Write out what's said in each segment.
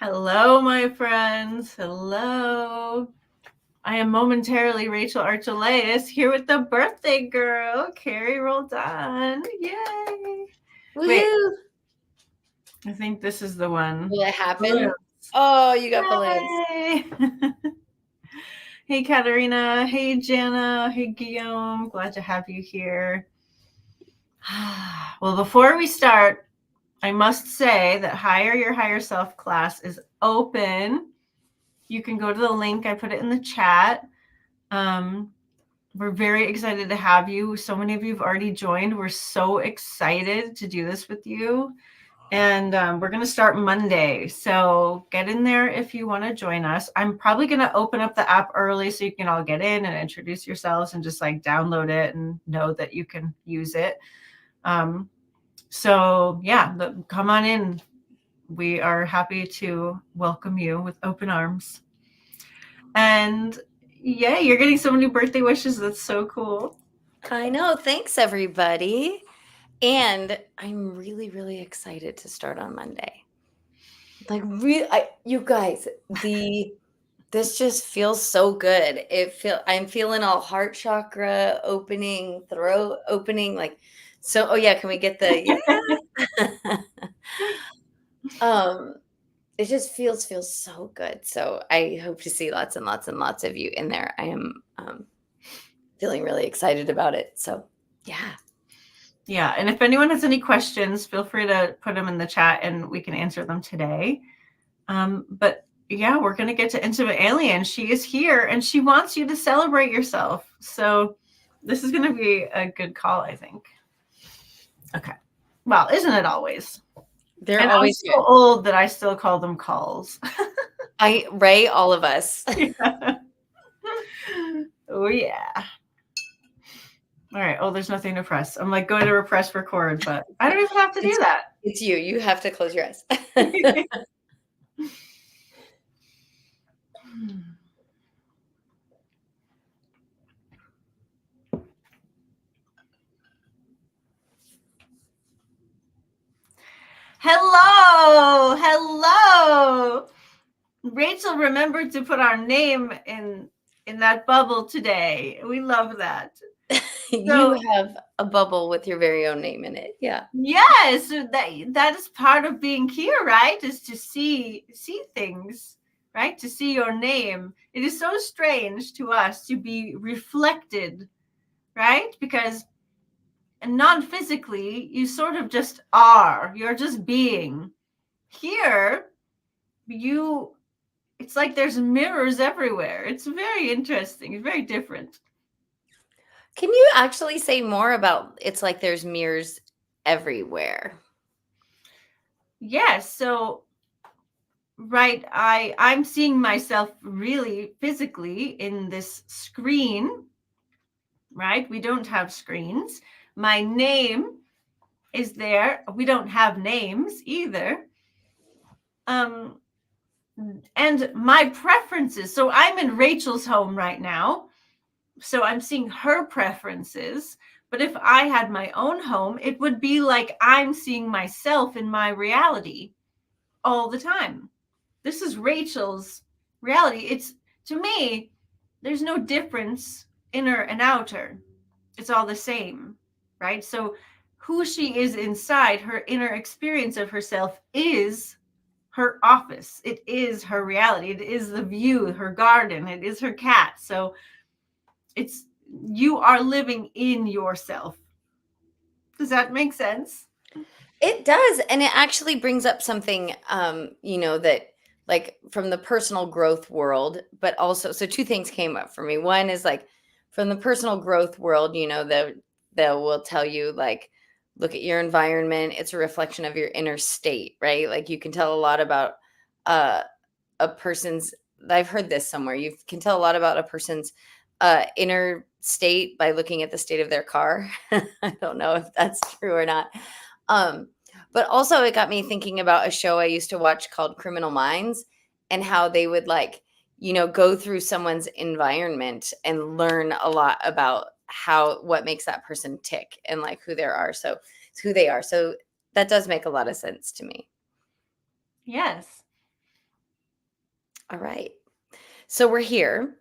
Hello, my friends. Hello. I am momentarily Rachel Archelaus here with the birthday girl, Carrie Roldan. Yay. Woohoo! Wait, I think this is the one. Will it happen? Balloons. Oh, you got balloons. Yay. Hey, Katerina. Hey, Jana. Hey, Guillaume. Glad to have you here. Well, before we start, I must say that Your Higher Self class is open. You can go to the link. I put it in the chat. We're very excited to have you. So many of you have already joined. We're so excited to do this with you. And we're going to start Monday. So get in there if you want to join us. I'm probably going to open up the app early so you can all get in and introduce yourselves and just like download it and know that you can use it. So yeah, come on in. We are happy to welcome you with open arms. And yeah, you're getting so many birthday wishes. That's so cool. I know. Thanks, everybody. And I'm really, really excited to start on Monday. Like, you guys, this just feels so good. I'm feeling all heart chakra opening, throat opening. Like, so. Oh yeah, can we get the yeah? It just feels so good. So I hope to see lots and lots and lots of you in there. I am feeling really excited about it. So yeah. Yeah. And if anyone has any questions, feel free to put them in the chat and we can answer them today. But yeah, we're going to get to Intimate Alien. She is here and she wants you to celebrate yourself. So this is going to be a good call, I think. Okay. Well, isn't it always? They're always so old that I still call them calls. Right? All of us. Yeah. Oh, yeah. All right. Oh, there's nothing to press. I'm like going to repress record, but I don't even have to do that. It's you. You have to close your eyes. Hello. Rachel remembered to put our name in that bubble today. We love that. You have a bubble with your very own name in it. Yeah. Yes, that is part of being here, right? Is to see things, right? To see your name. It is so strange to us to be reflected, right? Because non-physically, you sort of just are. You're just being. Here, it's like there's mirrors everywhere. It's very interesting. It's very different. Can you actually say more about it's like there's mirrors everywhere? Yes. So, right, I'm seeing myself really physically in this screen, right? We don't have screens. My name is there. We don't have names either. And my preferences. So I'm in Rachel's home right now. So I'm seeing her preferences. But if I had my own home, it would be like I'm seeing myself in my reality all the time. This is Rachel's reality. It's, to me, there's no difference inner and outer. It's all the same, right? So who she is inside, her inner experience of herself is her office. It is her reality. It is the view, her garden. It is her cat. So you are living in yourself. Does that make sense? It does. And it actually brings up something, that like from the personal growth world, but also, so two things came up for me. One is like from the personal growth world, they will tell you like, look at your environment. It's a reflection of your inner state, right? Like you can tell a lot about a person's, I've heard this somewhere. You can tell a lot about a person's inner state by looking at the state of their car. I don't know if that's true or not. But also it got me thinking about a show I used to watch called Criminal Minds and how they would go through someone's environment and learn a lot about what makes that person tick and like who they are. So that does make a lot of sense to me. Yes. All right. So we're here.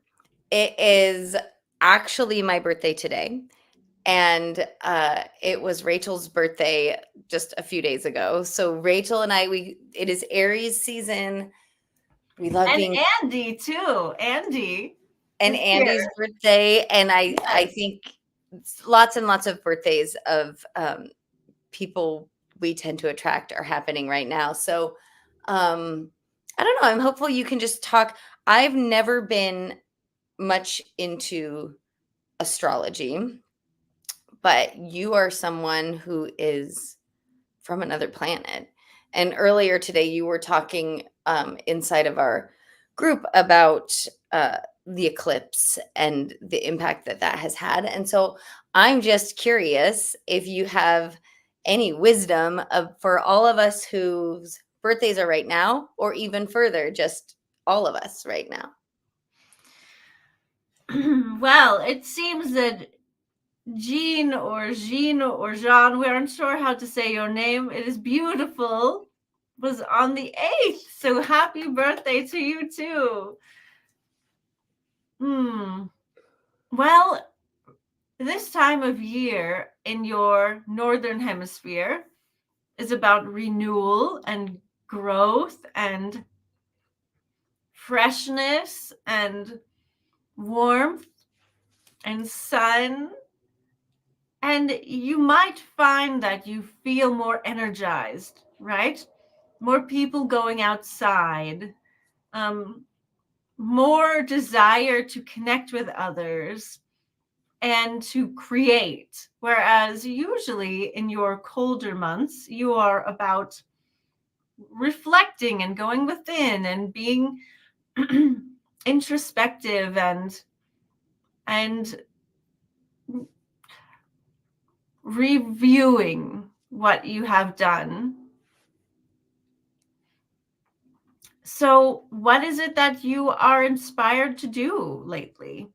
It is actually my birthday today. And it was Rachel's birthday just a few days ago. So Rachel and I, it is Aries season. We love And being Andy too. Andy and is here. Andy's birthday. And I Yes. think lots and lots of birthdays of people we tend to attract are happening right now. So I don't know. I'm hopeful you can just talk. I've never been much into astrology, but you are someone who is from another planet. And earlier today, you were talking inside of our group about the eclipse and the impact that that has had. And so I'm just curious if you have any wisdom for all of us whose birthdays are right now, or even further, just all of us right now. Well, it seems that Jean or Jean, we aren't sure how to say your name. It is beautiful. Was on the 8th. So happy birthday to you too. Well, this time of year in your northern hemisphere is about renewal and growth and freshness and warmth and sun. And you might find that you feel more energized, right? More people going outside, more desire to connect with others and to create. Whereas usually in your colder months, you are about reflecting and going within and being introspective and reviewing what you have done. So what is it that you are inspired to do lately?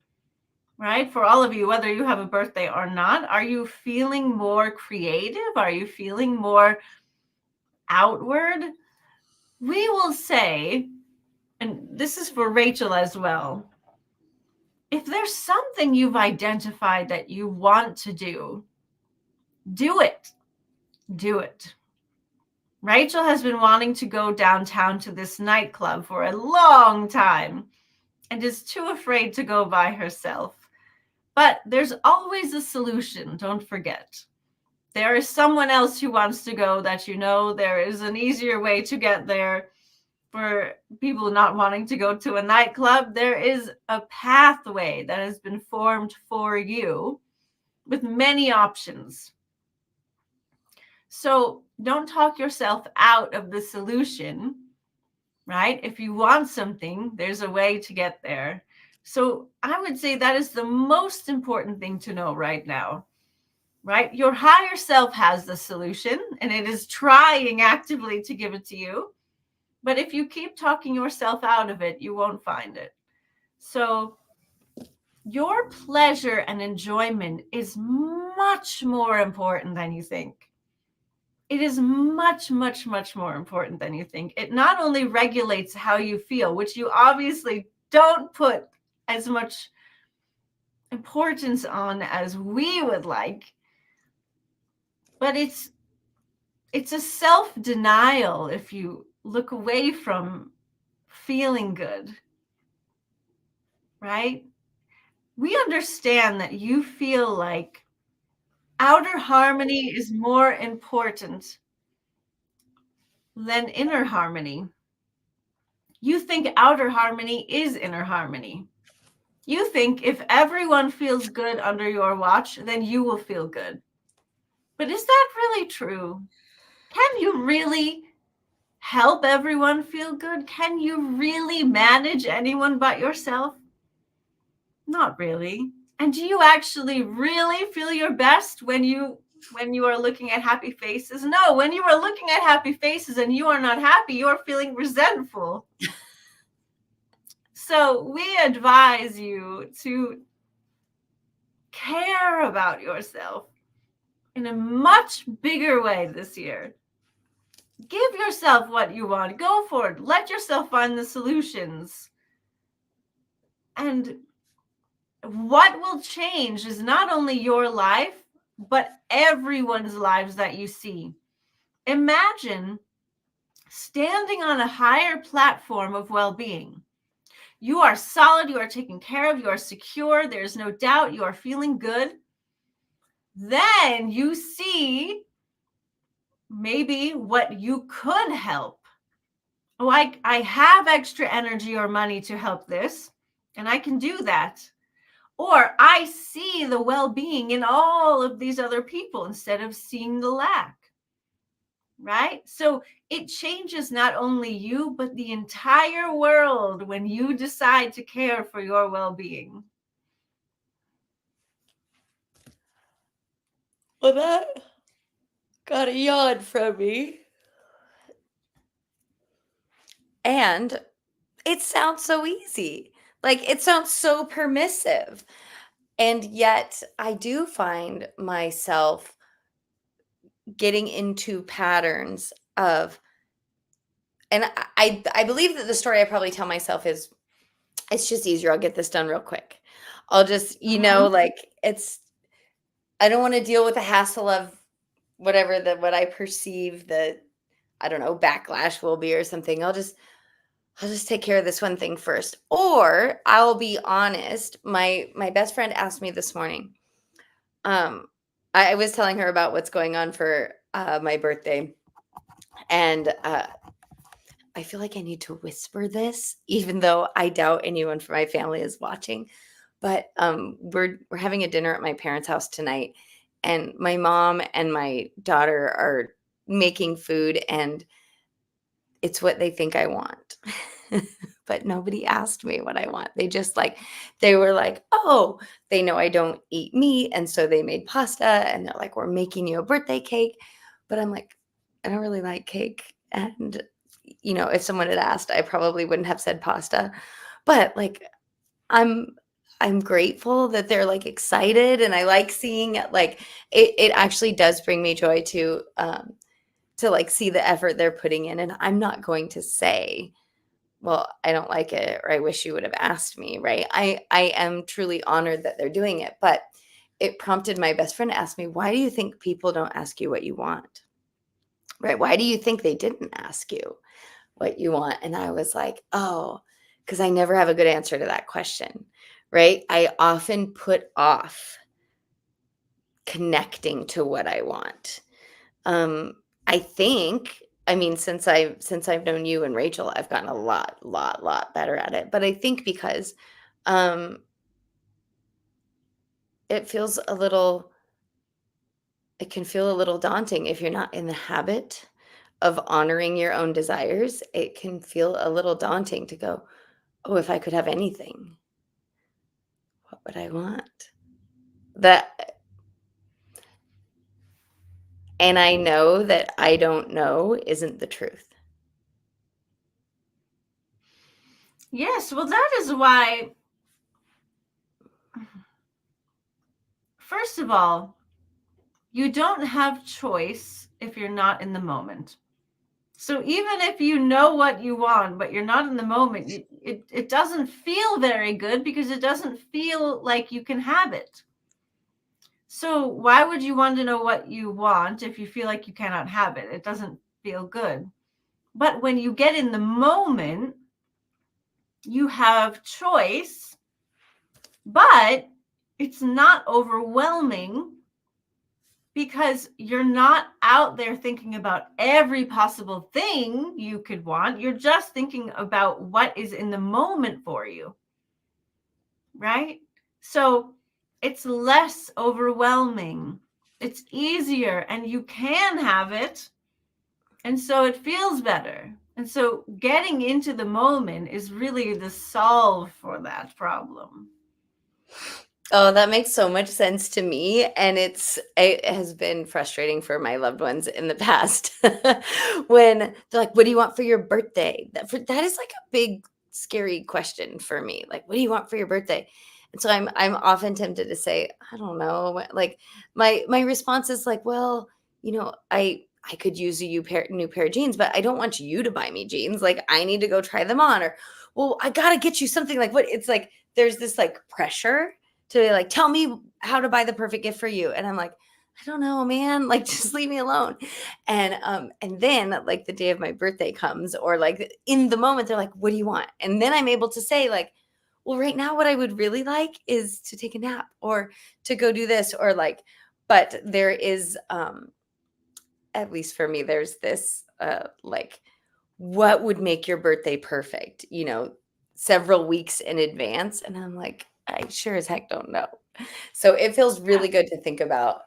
Right? For all of you, whether you have a birthday or not, are you feeling more creative? Are you feeling more outward? We will say, and this is for Rachel as well, if there's something you've identified that you want to do it. Do it. Rachel has been wanting to go downtown to this nightclub for a long time and is too afraid to go by herself. But there's always a solution, don't forget. There is someone else who wants to go that you know. There is an easier way to get there for people not wanting to go to a nightclub. There is a pathway that has been formed for you with many options. So don't talk yourself out of the solution, right? If you want something, there's a way to get there. So I would say that is the most important thing to know right now, right? Your higher self has the solution and it is trying actively to give it to you. But if you keep talking yourself out of it, you won't find it. So your pleasure and enjoyment is much more important than you think. It is much, much, much more important than you think. It not only regulates how you feel, which you obviously don't put as much importance on as we would like, but it's a self-denial if you look away from feeling good, right? We understand that you feel like outer harmony is more important than inner harmony. You think outer harmony is inner harmony. You think if everyone feels good under your watch, then you will feel good. But is that really true? Can you really help everyone feel good? Can you really manage anyone but yourself? Not really. And do you actually really feel your best when you are looking at happy faces? No, when you are looking at happy faces and you are not happy, you are feeling resentful. So we advise you to care about yourself in a much bigger way this year. Give yourself what you want. Go for it. Let yourself find the solutions. And what will change is not only your life, but everyone's lives that you see. Imagine standing on a higher platform of well-being. You are solid, you are taken care of, you are secure, there's no doubt, you are feeling good. Then you see maybe what you could help. Oh, I have extra energy or money to help this, and I can do that. Or I see the well-being in all of these other people instead of seeing the lack. Right? So it changes not only you, but the entire world when you decide to care for your well-being. Well, that got a yawn from me. And it sounds so easy. Like, it sounds so permissive. And yet I do find myself getting into patterns of, and I believe that the story I probably tell myself is, it's just easier. I'll get this done real quick. I'll just, like, I don't want to deal with the hassle of whatever what I perceive the, I don't know, backlash will be or something. I'll just take care of this one thing first. Or I'll be honest. My best friend asked me this morning. I was telling her about what's going on for my birthday, and I feel like I need to whisper this, even though I doubt anyone from my family is watching. But we're having a dinner at my parents' house tonight, and my mom and my daughter are making food, and it's what they think I want. But nobody asked me what I want. They were like, oh, they know I don't eat meat. And so they made pasta, and they're like, we're making you a birthday cake. But I'm like, I don't really like cake. And, if someone had asked, I probably wouldn't have said pasta. But like, I'm grateful that they're like excited. And I like seeing like, it actually does bring me joy to like see the effort they're putting in. And I'm not going to say, well, I don't like it, or I wish you would have asked me, right? I am truly honored that they're doing it, but it prompted my best friend to ask me, why do you think people don't ask you what you want? Right? Why do you think they didn't ask you what you want? And I was like, oh, because I never have a good answer to that question, right? I often put off connecting to what I want. I think, since I've known you and Rachel, I've gotten a lot better at it. But I think because it can feel a little daunting if you're not in the habit of honoring your own desires. It can feel a little daunting to go, oh, if I could have anything, what would I want? And I know that I don't know isn't the truth. Yes, well, that is why, first of all, you don't have choice if you're not in the moment. So even if you know what you want, but you're not in the moment, it doesn't feel very good because it doesn't feel like you can have it. So why would you want to know what you want if you feel like you cannot have it? It doesn't feel good. But when you get in the moment, you have choice, but it's not overwhelming because you're not out there thinking about every possible thing you could want. You're just thinking about what is in the moment for you, right? So it's less overwhelming. It's easier, and you can have it. And so it feels better. And so getting into the moment is really the solve for that problem. Oh, that makes so much sense to me. And it has been frustrating for my loved ones in the past when they're like, what do you want for your birthday? That is like a big, scary question for me. Like, what do you want for your birthday? And so I'm often tempted to say, I don't know. Like my response is like, well, I could use a new pair of jeans, but I don't want you to buy me jeans. Like, I need to go try them on. Or, well, I got to get you something. Like, what? It's like, there's this like pressure to like, tell me how to buy the perfect gift for you. And I'm like, I don't know, man. Like, just leave me alone. And then like the day of my birthday comes, or like in the moment, they're like, what do you want? And then I'm able to say like, well, right now, what I would really like is to take a nap, or to go do this, or like, but there is, at least for me, there's this, like, what would make your birthday perfect, several weeks in advance. And I'm like, I sure as heck don't know. So it feels really good to think about,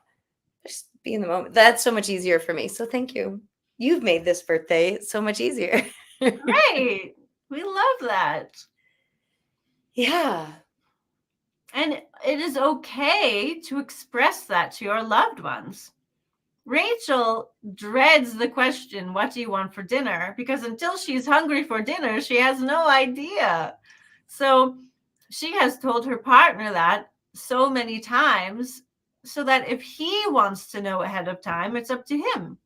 just be in the moment. That's so much easier for me. So thank you. You've made this birthday so much easier. Great. We love that. Yeah. And it is okay to express that to your loved ones. Rachel dreads the question, what do you want for dinner? Because until she's hungry for dinner, she has no idea. So she has told her partner that so many times, so that if he wants to know ahead of time, it's up to him,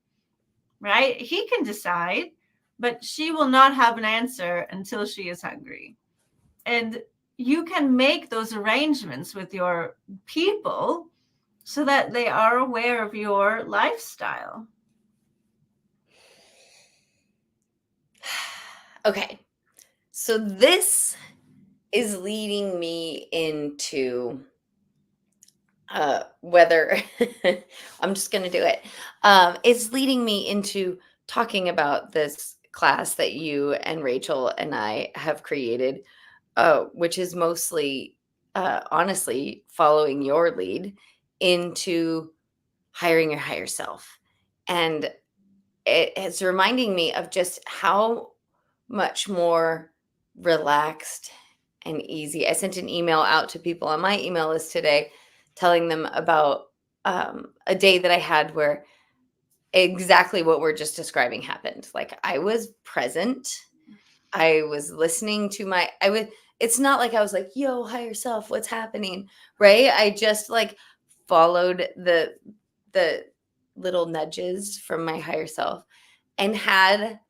right? He can decide, but she will not have an answer until she is hungry. And you can make those arrangements with your people so that they are aware of your lifestyle. Okay. So this is leading me into whether I'm just going to do it. It's leading me into talking about this class that you and Rachel and I have created, which is mostly, honestly, following your lead into hiring your higher self. And it's reminding me of just how much more relaxed and easy. I sent an email out to people on my email list today, telling them about a day that I had where exactly what we're just describing happened. Like, I was present. I was listening to it's not like I was like, yo, higher self, what's happening? Right. I just like followed the little nudges from my higher self, and had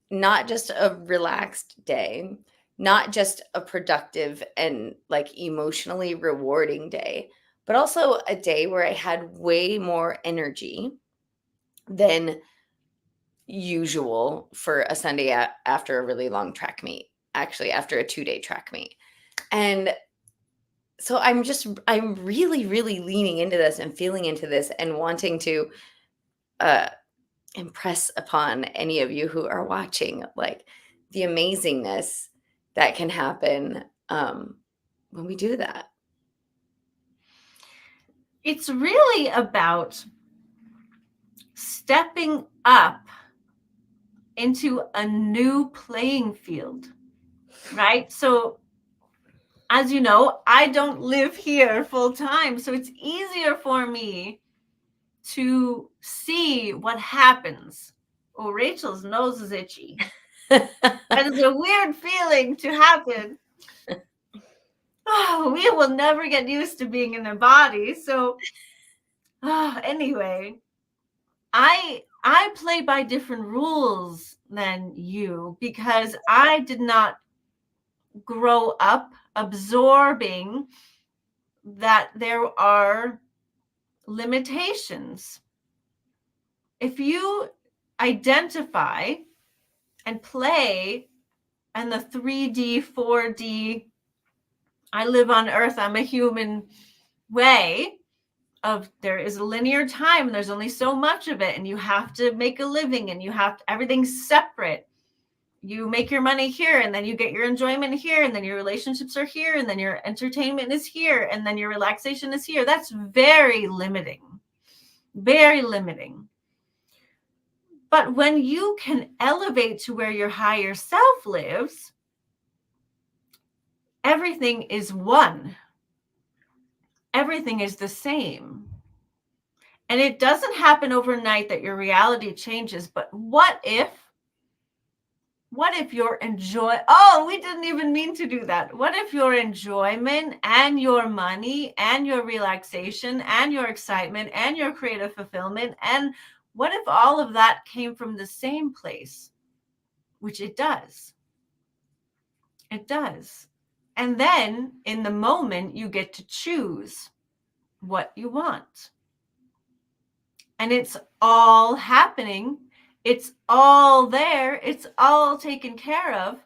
not just a relaxed day, not just a productive and like emotionally rewarding day, but also a day where I had way more energy than usual for a Sunday after a really long track meet, actually after a 2-day track meet. And so I'm really, really leaning into this and feeling into this and wanting to impress upon any of you who are watching, like, the amazingness that can happen when we do that. It's really about stepping up into a new playing field, right? So as you know, I don't live here full time, so it's easier for me to see what happens. Oh, Rachel's nose is itchy. That is a weird feeling to happen. Oh, we will never get used to being in a body. So anyway, I play by different rules than you, because I did not grow up absorbing that there are limitations. If you identify and play in the 3D, 4D, I live on Earth, I'm a human way of, there is a linear time, and there's only so much of it, and you have to make a living, and everything's separate. You make your money here, and then you get your enjoyment here, and then your relationships are here, and then your entertainment is here, and then your relaxation is here. That's very limiting, very limiting. But when you can elevate to where your higher self lives, everything is one. Everything is the same. And it doesn't happen overnight that your reality changes. But what if your we didn't even mean to do that. What if your enjoyment and your money and your relaxation and your excitement and your creative fulfillment and What if all of that came from the same place? Which it does. It does. And then in the moment, you get to choose what you want. And it's all happening. It's all there. It's all taken care of.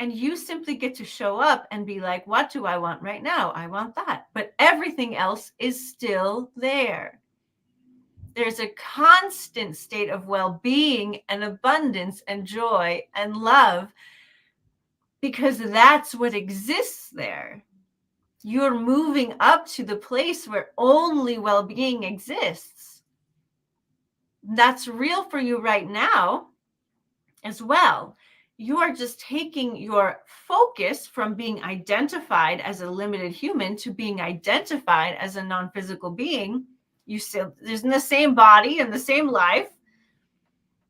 And you simply get to show up and be like, what do I want right now? I want that. But everything else is still there. There's a constant state of well-being and abundance and joy and love, because that's what exists there. You're moving up to the place where only well-being exists. That's real for you right now as well. You are just taking your focus from being identified as a limited human to being identified as a non-physical being. You still, there's in the same body and the same life,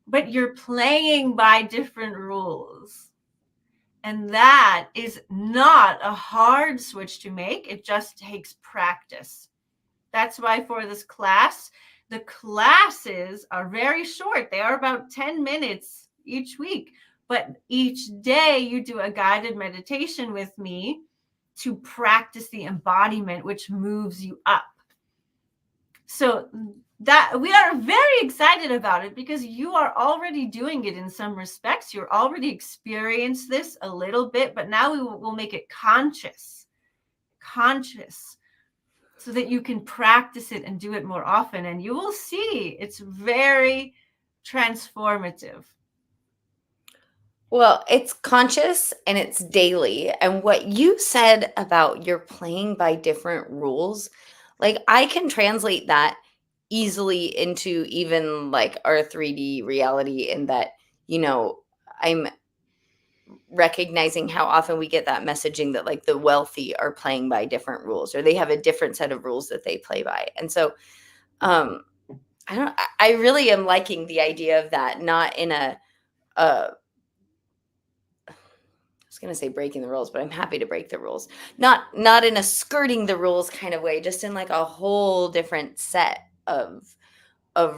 but you're playing by different rules. And that is not a hard switch to make. It just takes practice. That's why for this class, the classes are very short. They are about 10 minutes each week. But each day you do a guided meditation with me to practice the embodiment, which moves you up. So that we are very excited about it, because you are already doing it in some respects. You're already experienced this a little bit, but now we will make it conscious, so that you can practice it and do it more often. And you will see it's very transformative. Well, it's conscious and it's daily. And what you said about you're playing by different rules, like I can translate that easily into even like our 3D reality, in that, I'm recognizing how often we get that messaging that like the wealthy are playing by different rules, or they have a different set of rules that they play by. And so I really am liking the idea of that, not in a I was going to say breaking the rules, but I'm happy to break the rules. Not in a skirting the rules kind of way, just in like a whole different set of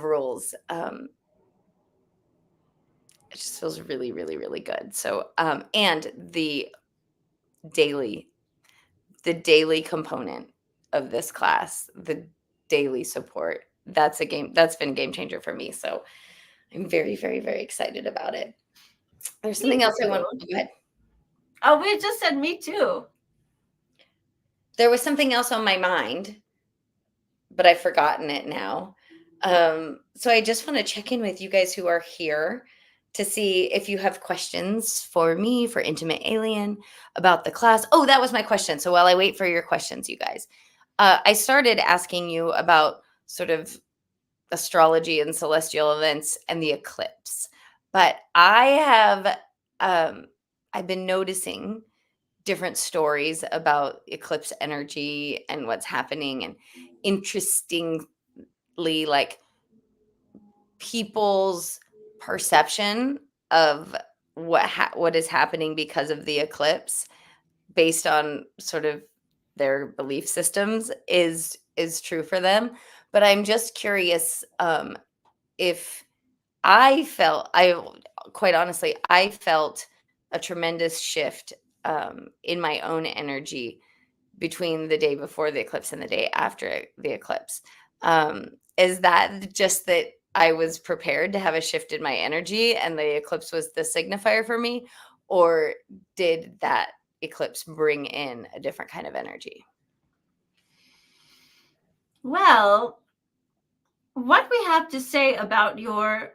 rules. It just feels really, really, really good. So, and the daily component of this class, the daily support, that's been a game changer for me. So I'm very, very, very excited about it. There's something else I want to go ahead. Oh, we just said me too. There was something else on my mind, but I've forgotten it now. So I just want to check in with you guys who are here to see if you have questions for me, for Intimate Alien, about the class. Oh, that was my question. So while I wait for your questions, you guys, I started asking you about sort of astrology and celestial events and the eclipse. But I've been noticing different stories about eclipse energy and what's happening, and interestingly, like people's perception of what is happening because of the eclipse, based on sort of their belief systems, is true for them. But I'm just curious if quite honestly, I felt a tremendous shift in my own energy between the day before the eclipse and the day after the eclipse. Is that just that I was prepared to have a shift in my energy and the eclipse was the signifier for me? Or did that eclipse bring in a different kind of energy? Well, what we have to say about your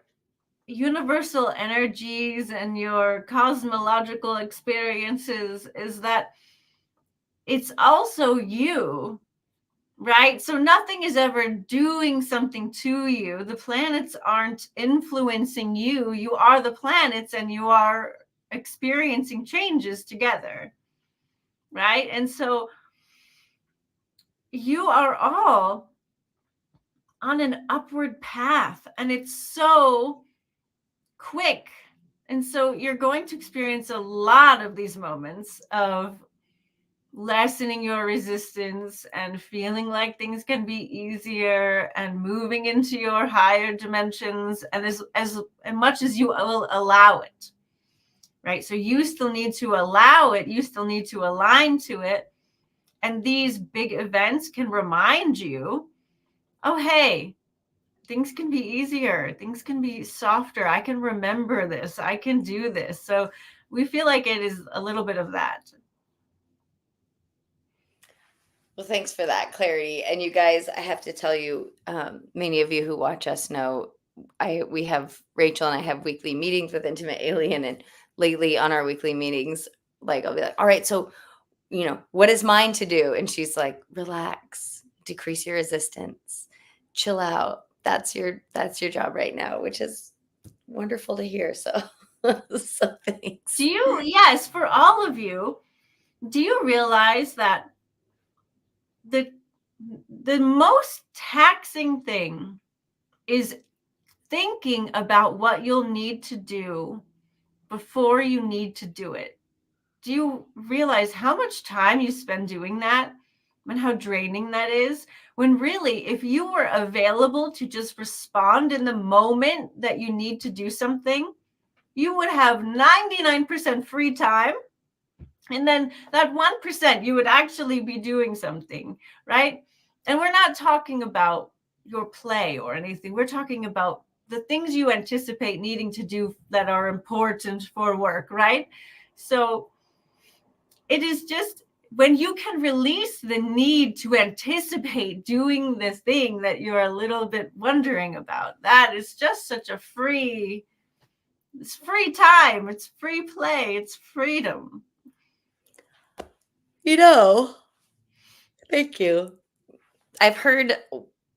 universal energies and your cosmological experiences is that it's also you, right? So nothing is ever doing something to you. The planets aren't influencing you. You are the planets, and you are experiencing changes together, right? And so you are all on an upward path, and it's so quick. And so you're going to experience a lot of these moments of lessening your resistance and feeling like things can be easier and moving into your higher dimensions, and as much as you will allow it, right? So you still need to allow it, you still need to align to it, and these big events can remind you, oh hey, things can be easier, things can be softer, I can remember this, I can do this. So we feel like it is a little bit of that. Well, thanks for that clarity. And you guys, I have to tell you, many of you who watch us know we have Rachel and I have weekly meetings with Intimate Alien, and lately on our weekly meetings, like I'll be like, all right, so what is mine to do? And she's like, relax, decrease your resistance, chill out. That's your job right now, which is wonderful to hear. So, so thanks. Yes, for all of you, do you realize that the most taxing thing is thinking about what you'll need to do before you need to do it? Do you realize how much time you spend doing that and how draining that is? When really, if you were available to just respond in the moment that you need to do something, you would have 99% free time. And then that 1%, you would actually be doing something, right? And we're not talking about your play or anything. We're talking about the things you anticipate needing to do that are important for work, right? So it is just when you can release the need to anticipate doing this thing that you're a little bit wondering about, that is just such a it's free time, it's free play, it's freedom. Thank you. I've heard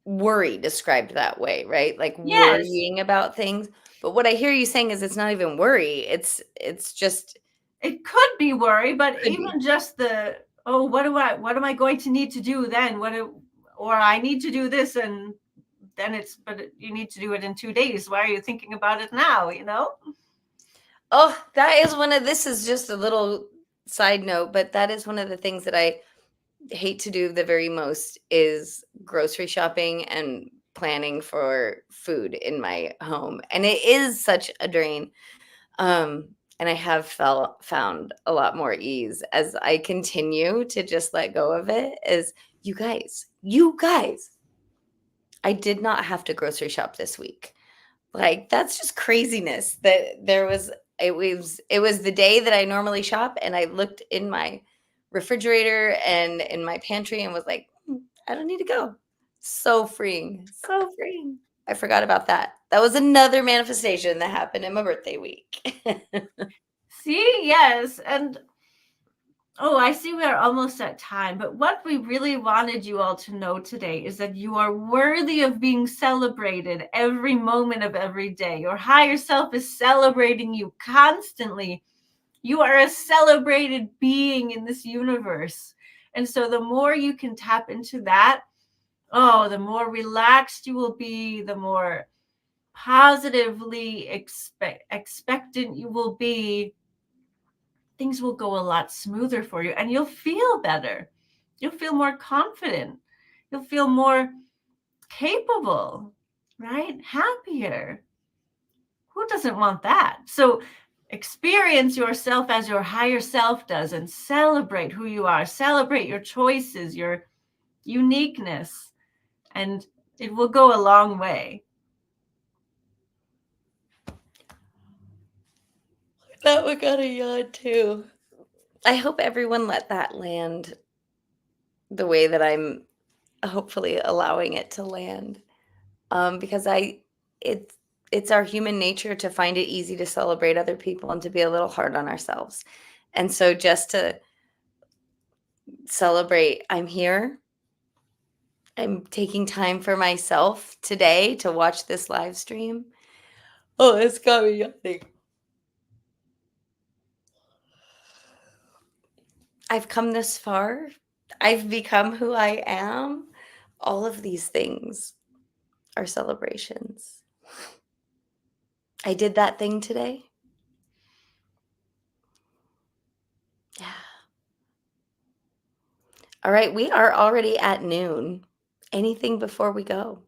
worry described that way, right? Like Yes. worrying about things. But what I hear you saying is it's not even worry. It's just. It could be worry, but even just the, oh, what am I going to need to do then? Or I need to do this, and then you need to do it in 2 days. Why are you thinking about it now? Oh, this is just a little side note, but that is one of the things that I hate to do the very most is grocery shopping and planning for food in my home. And it is such a drain. And I have found a lot more ease as I continue to just let go of it. Is you guys, I did not have to grocery shop this week. Like, that's just craziness that it was the day that I normally shop, and I looked in my refrigerator and in my pantry and was like, I don't need to go. So freeing. So freeing. I forgot about that. That was another manifestation that happened in my birthday week. See, yes. And oh, I see we're almost at time, but what we really wanted you all to know today is that you are worthy of being celebrated every moment of every day. Your higher self is celebrating you constantly. You are a celebrated being in this universe. And so the more you can tap into that, the more relaxed you will be, the more positively expectant you will be. Things will go a lot smoother for you, and you'll feel better. You'll feel more confident. You'll feel more capable, right? Happier. Who doesn't want that? So experience yourself as your higher self does and celebrate who you are. Celebrate your choices, your uniqueness, and it will go a long way. That one got a yawn too. I hope everyone let that land the way that I'm hopefully allowing it to land. Because it's our human nature to find it easy to celebrate other people and to be a little hard on ourselves. And so just to celebrate, I'm here. I'm taking time for myself today to watch this live stream. Oh, it's got me yawning. I've come this far. I've become who I am. All of these things are celebrations. I did that thing today. Yeah. All right, we are already at noon. Anything before we go?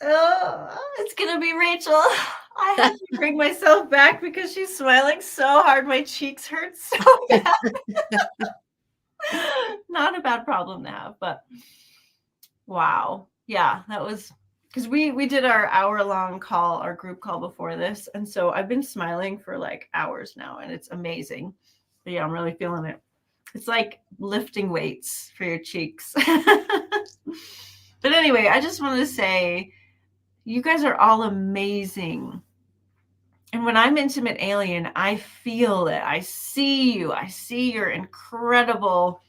Oh, it's gonna be Rachel. I have to bring myself back because she's smiling so hard. My cheeks hurt so bad. Not a bad problem to have, but wow. Yeah, that was because we did our hour-long call, our group call before this. And so I've been smiling for like hours now, and it's amazing. But yeah, I'm really feeling it. It's like lifting weights for your cheeks. But anyway, I just wanted to say, you guys are all amazing. And when I'm Intimate Alien, I feel it. I see you. I see your incredibleness,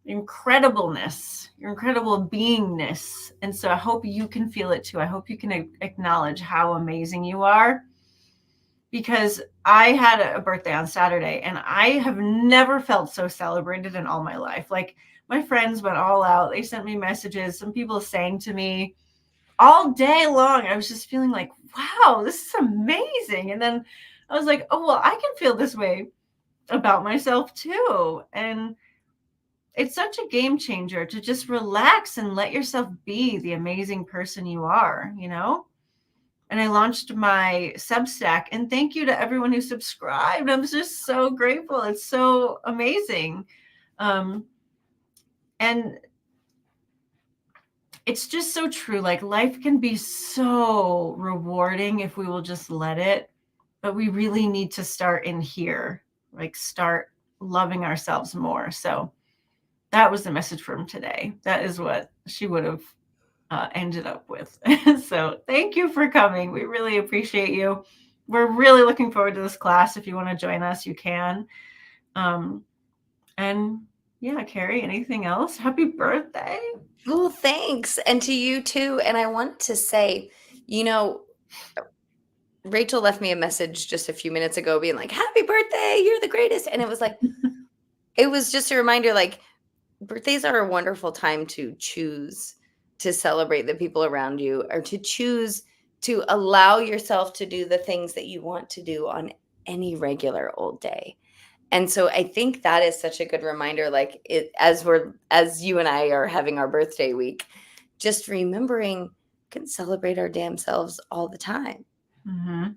your incredible beingness. And so I hope you can feel it too. I hope you can acknowledge how amazing you are. Because I had a birthday on Saturday, and I have never felt so celebrated in all my life. Like, my friends went all out. They sent me messages. Some people sang to me all day long. I was just feeling like, wow, this is amazing. And then I was like, oh, well, I can feel this way about myself too. And it's such a game changer to just relax and let yourself be the amazing person you are, you know? And I launched my Substack, and thank you to everyone who subscribed. I'm just so grateful. It's so amazing. And it's just so true. Like, life can be so rewarding if we will just let it, but we really need to start in here, like start loving ourselves more. So that was the message from today. That is what she would have ended up with. So thank you for coming. We really appreciate you. We're really looking forward to this class. If you want to join us, you can. And yeah, Carrie, anything else? Happy birthday. Oh, thanks. And to you too. And I want to say, you know, Rachel left me a message just a few minutes ago being like, happy birthday, you're the greatest. And it was like, it was just a reminder, like, birthdays are a wonderful time to choose to celebrate the people around you, or to choose to allow yourself to do the things that you want to do on any regular old day. And so I think that is such a good reminder, like, it, as you and I are having our birthday week, just remembering we can celebrate our damn selves all the time. Mm-hmm.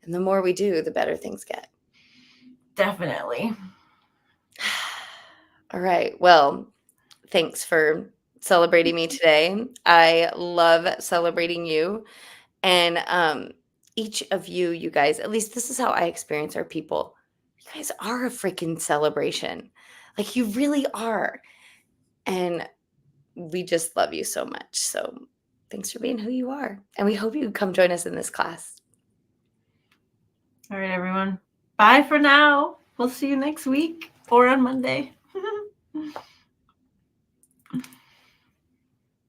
And the more we do, the better things get. Definitely. All right. Well, thanks for celebrating me today. I love celebrating you. And each of you, you guys, at least this is how I experience our people. You guys are a freaking celebration. Like, you really are. And we just love you so much. So thanks for being who you are. And we hope you come join us in this class. All right, everyone. Bye for now. We'll see you next week or on Monday.